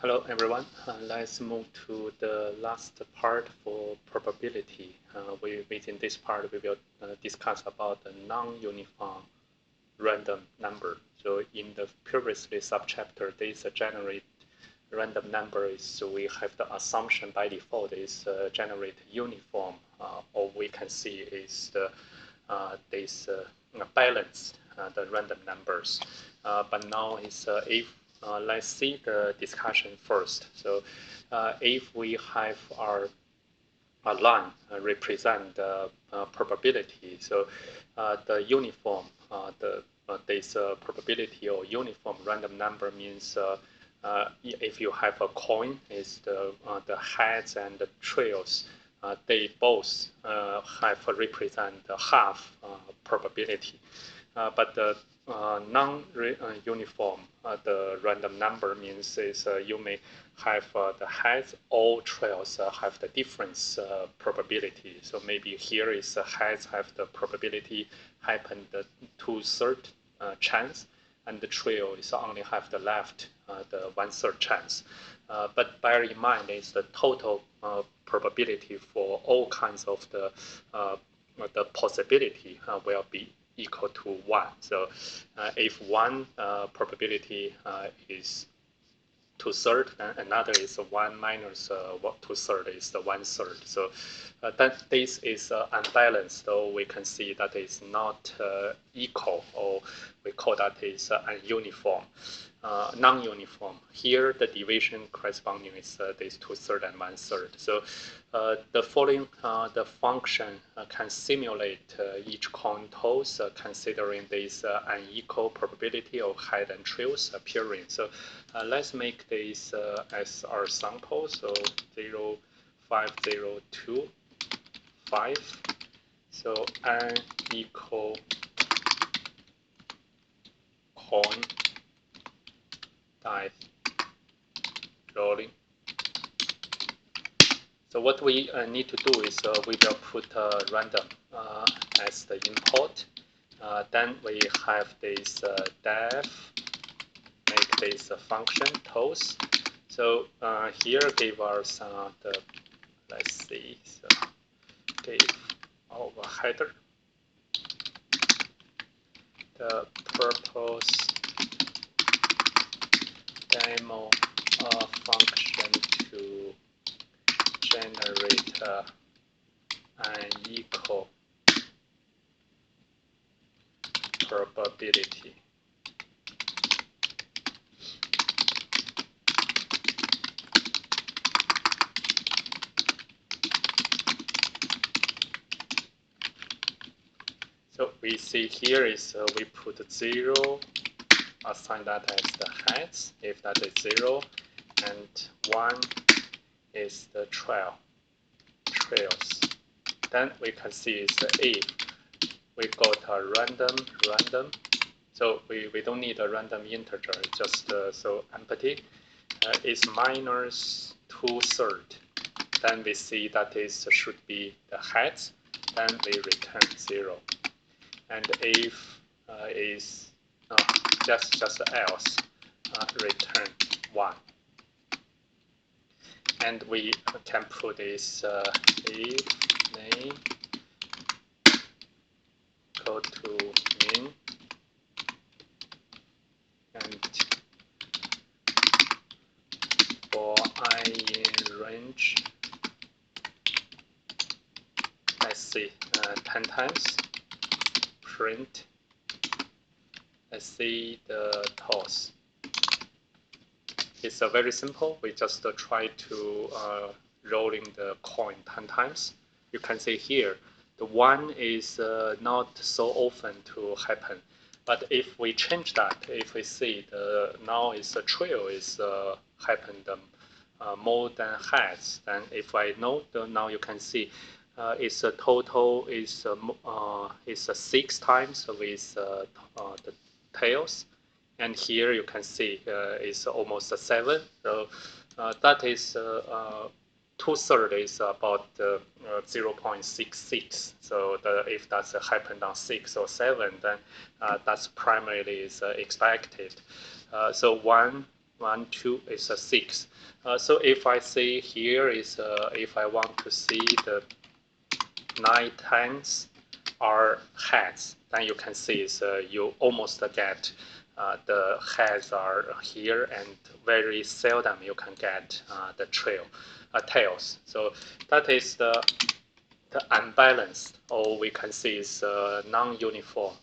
Hello everyone. Let's move to the last part for probability. Within this part, we will discuss about the non-uniform random number. So in the previously subchapter, this generate random number is we have the assumption by default is generate uniform, or we can see is the this balance the random numbers. But now is if let's see the discussion first. So if we have our a line represent the probability, so the uniform, this probability or uniform random number means if you have a coin, is the heads and the tails, they both have represent half probability, but the non-uniform, the random number means is you may have the heads or tails have the different probability. So maybe here is heads have the probability happen the 2/3 chance, and the trail is only have the left the 1/3 chance. But bear in mind is the total probability for all kinds of the possibility will be equal to 1. So if one probability is 2/3, and another is 1 minus 2/3 is the 1/3. So that this is unbalanced, so we can see that is not equal, or we call that is ununiform, non-uniform. Here the division corresponding is this 2/3 and 1/3. So the following the function can simulate each coin toss considering this unequal probability of head and tails appearing. So let's make this as our sample. So 0, 5, 0, 2, 5. So unequal coin dice rolling. So what we need to do is we will put random as the input. Then we have this def, make this function toss. So here give us the, let's see, so give our header, the purpose demo function to generate unequal probability. So we see here is we put 0, assign that as the heads, if that is 0, and 1 is the trails. Then we can see is if we got a random. So we don't need a random integer, just so empty. Is minus 2/3. Then we see that is should be the heads. Then we return 0. And if is just else, return 1. And we can put this if name go to min, and for I in range, let's see, 10 times, print, let's see the toss. It's very simple. We just try to rolling the coin 10 times. You can see here, the 1 is not so often to happen. But if we change that, if we see the now is a trail is happened more than heads, then if I note, now you can see it's a total is 6 times with the tails. And here you can see it's almost 7. So that is 2/3 is about 0.66. So if that's happened on 6 or 7, then that's primarily is expected. So 1 1, 2 is a 6. So if I see here is if I want to see the 9 tens are heads, then you can see is you almost get the heads are here, and very seldom you can get the tails. So that is the unbalanced, or we can see is non-uniform,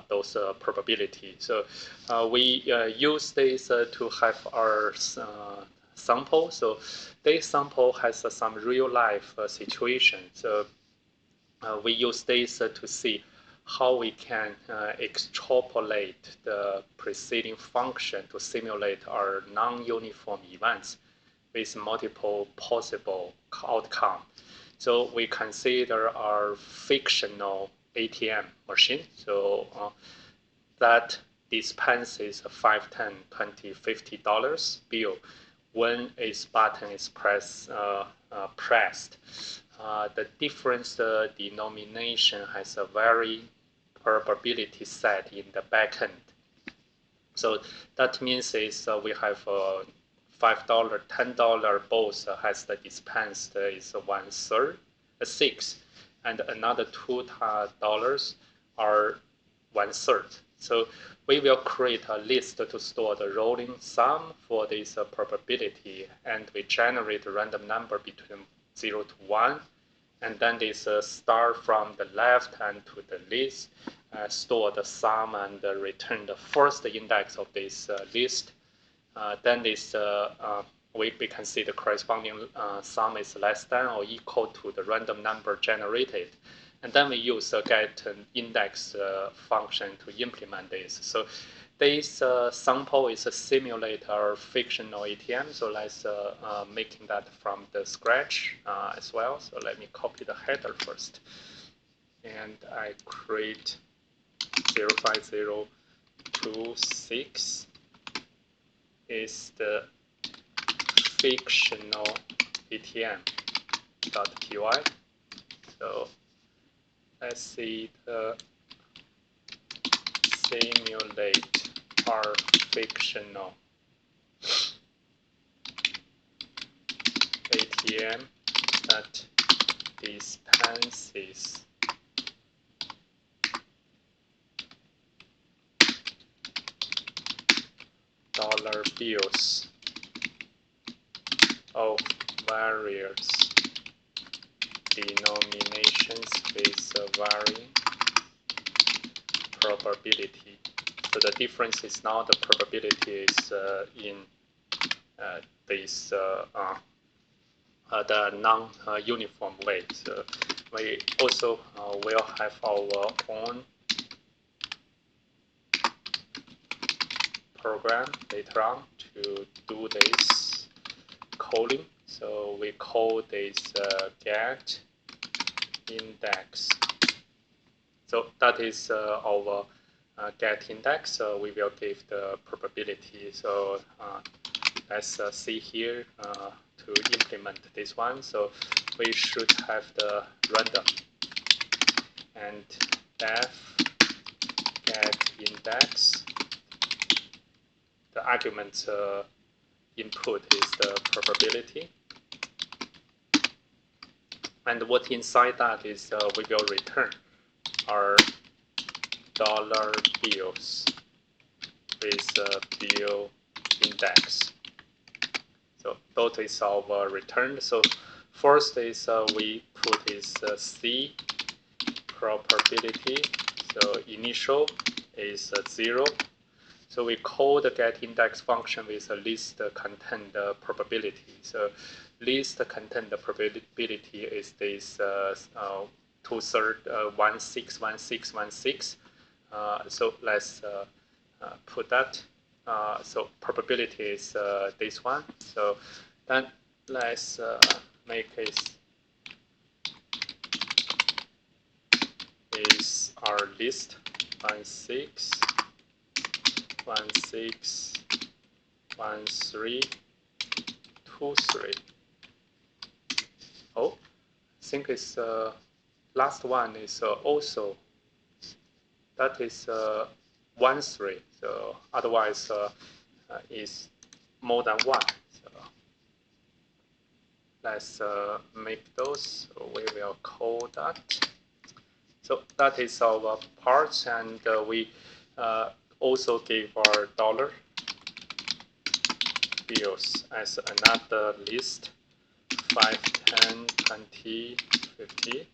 those probability. So we use this to have our sample. So this sample has some real life situation. So we use this to see how we can extrapolate the preceding function to simulate our non-uniform events with multiple possible outcomes. So we consider our fictional ATM machine. So that dispenses a $5, $10, $20, $50 bill when its button is pressed. The different denomination has a very probability set in the backend. So that means is we have $5, $10 both has the dispensed is 1/3, 6, and another $2 are 1/3. So we will create a list to store the rolling sum for this probability, and we generate a random number between 0 to 1, and then this start from the left hand to the list, store the sum and return the first index of this list. Then this we can see the corresponding sum is less than or equal to the random number generated. And then we use a get index function to implement this. So this sample is a simulator fictional ATM. So let's making that from the scratch as well. So let me copy the header first. And I create 05026 is the fictional ATM.py. So let's see the simulate our fictional ATM that dispenses dollar bills of various denominations with varying probability. So the difference is now the probability is in this the non-uniform way. So we also will have our own program later on to do this calling. So we call this get index. So that is our get index. We will give the probability. So let's see here to implement this one. So we should have the random and def get index. The argument input is the probability, and what inside that is we will return our dollar bills with bill index. So that is our return. So first is we put is C probability. So initial is 0. So we call the get index function with a list contain the probability. So list contain the probability is this 2/3 161616. So let's put that. So probability is this one. So then let's make it is our list 16 13 23. Oh, I think it's last one is also that is 13. So otherwise is more than 1. So let's make those. So we will call that. So that is our parts, and we also give our dollar bills as another list, 5, 10, 20, 50.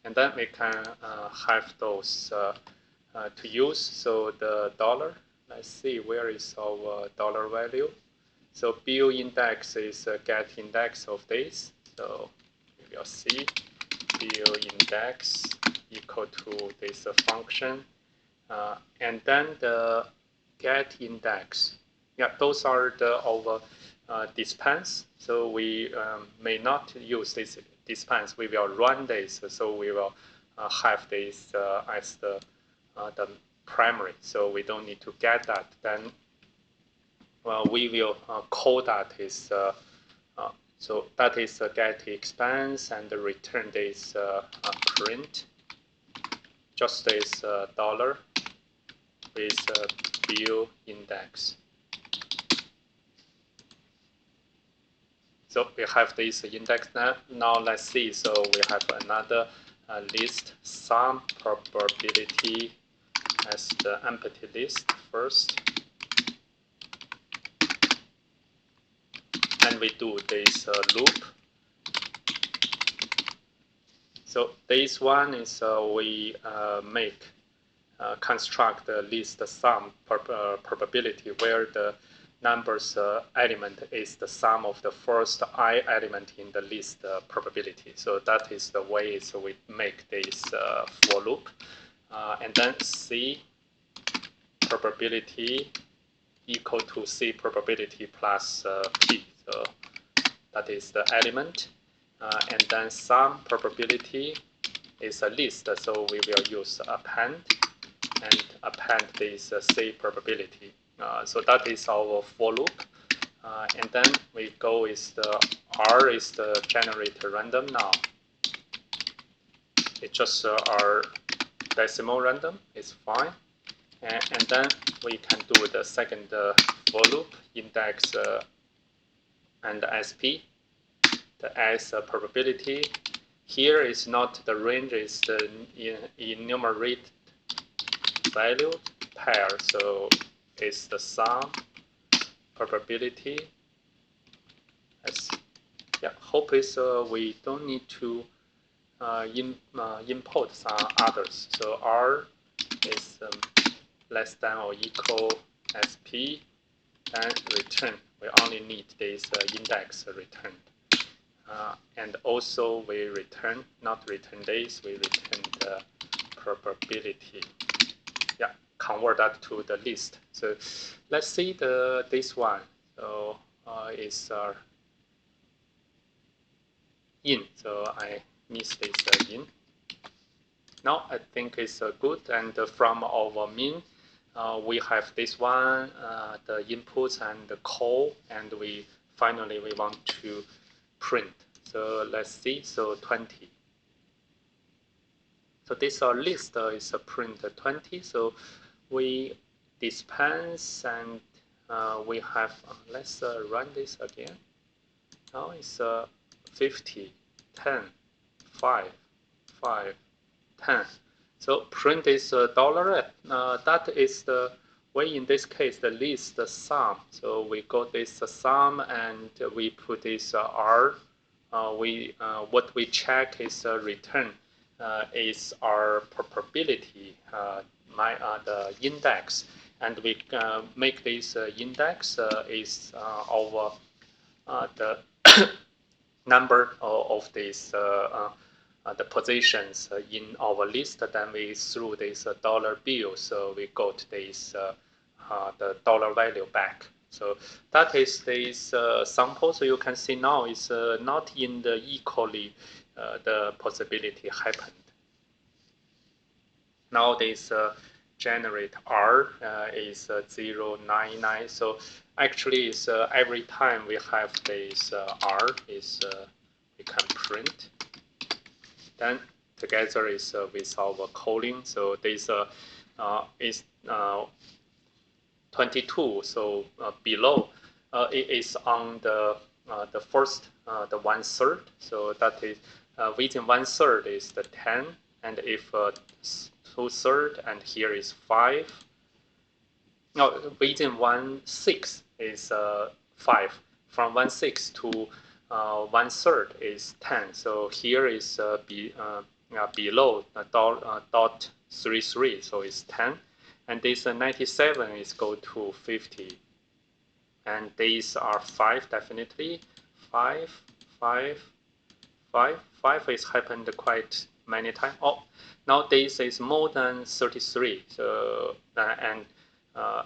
And then we can have those to use. So the dollar, let's see, where is our dollar value? So bill index is get index of days. So we will see bill index equal to this function. And then the get index. Yeah, those are our dispense. So we may not use this dispense. We will run this. So we will have this as the primary. So we don't need to get that. Then we will call that is so that is get expense, and return this print. Just this dollar with bill index. So we have this index now. Now let's see. So we have another list, sum probability as the empty list first. And we do this loop. So this one is we construct the list sum probability, where the numbers element is the sum of the first I element in the list probability. So that is the way so we make this for loop. And then C probability equal to C probability plus P. So that is the element. And then sum probability is a list, so we will use append and append this C probability. So that is our for loop. And then we go is the R is the generate random now. It's just our decimal random, it's fine. And then we can do the second for loop, index and SP. The S probability. Here is not the range, is the enumerate value pair. So it's the sum probability. Yeah, hope is we don't need to import some others. So R is less than or equal SP, and return. We only need this index returned. And also we return, not return this, we return the probability. Yeah, convert that to the list. So let's see this one. So it's in. So I missed this in. Now I think it's good. And from our min, we have this one, the inputs and the call, and we finally we want to print. So let's see. So 20. So this list is print 20. So we dispense, and we have let's run this again. Now it's 50, 10, 5, 5, 10. So print is dollar. That is the way in this case the list the sum. So we got this sum, and we put this R. What we check is return is our probability, the index, and we make this index is our the number of these the positions in our list. Then we through this dollar bill, so we got this the dollar value back. So that is this sample. So you can see now it's not in the equally the possibility happened. Now this generate R is 0.99. So actually it's every time we have this R is we can print. Then together is with our calling. So this is 22. So below it is on the first, the 1/3. So that is within 1/3 is the 10, and if 2/3, and here is 5. No, within 1/6 is 5. From 1/6 to 1/3 is 10. So here is below dot 33, so it's 10. And this 97 is go to 50. And these are 5 definitely. 5, 5, 5. 5 is happened quite many times. Oh, now this is more than 33. So and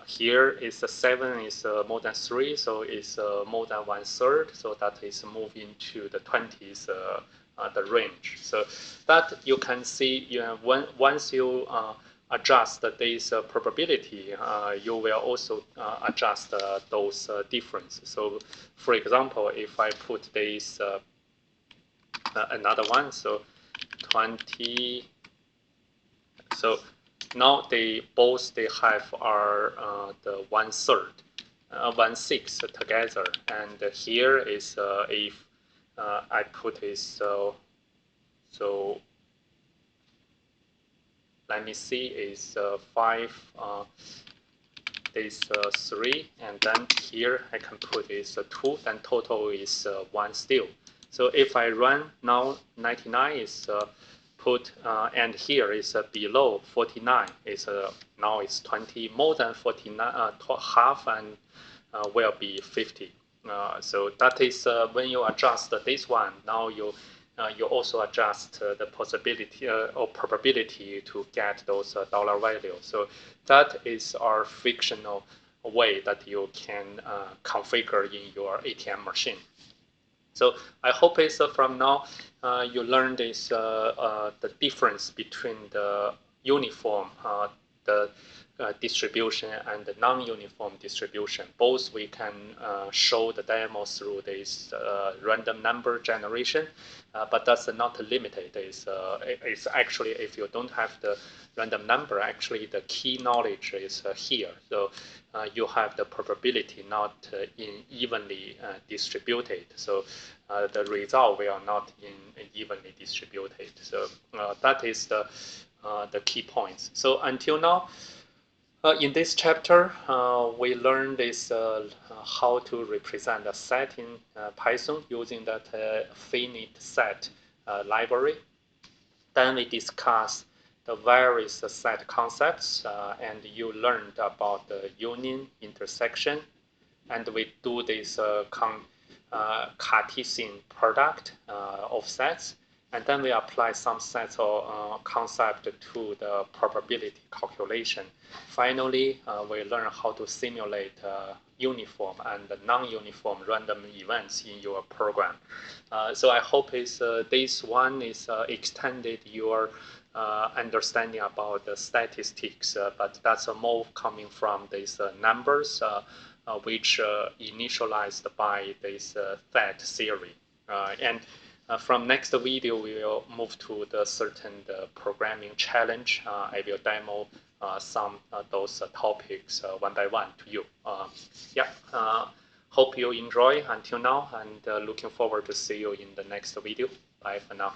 here is 7 is more than 3, so it's more than 1/3. So that is moving to the 20s, the range. So that you can see, once you adjust this probability, you will also adjust those differences. So, for example, if I put this another one, so 20. So now they have are the 1/3, 1/6 together, and here is if I put this so let me see, is 5, this 3, and then here I can put this 2, then total is 1 still. So if I run now, 99 is put, and here is below 49, is now it's 20, more than 49, half, and will be 50. So that is when you adjust this one, now you also adjust the possibility or probability to get those dollar values. So that is our fictional way that you can configure in your ATM machine. So I hope it's from now you learn this the difference between the uniform the distribution and the non-uniform distribution. Both we can show the demo through this random number generation, but that's not limited. It's actually, if you don't have the random number, actually the key knowledge is here. So you have the probability not evenly distributed. So the result will not evenly distributed. So that is the key points. So until now, in this chapter, we learned this how to represent a set in Python using that finite set library. Then we discuss the various set concepts, and you learned about the union, intersection, and we do this Cartesian product of sets. And then we apply some sets or concept to the probability calculation. Finally, we learn how to simulate uniform and non-uniform random events in your program. So I hope this one is extended your understanding about the statistics, but that's more coming from these numbers, which initialized by this set theory. And from next video, we will move to the certain programming challenge. I will demo some of those topics one by one to you. Hope you enjoy until now, and looking forward to see you in the next video. Bye for now.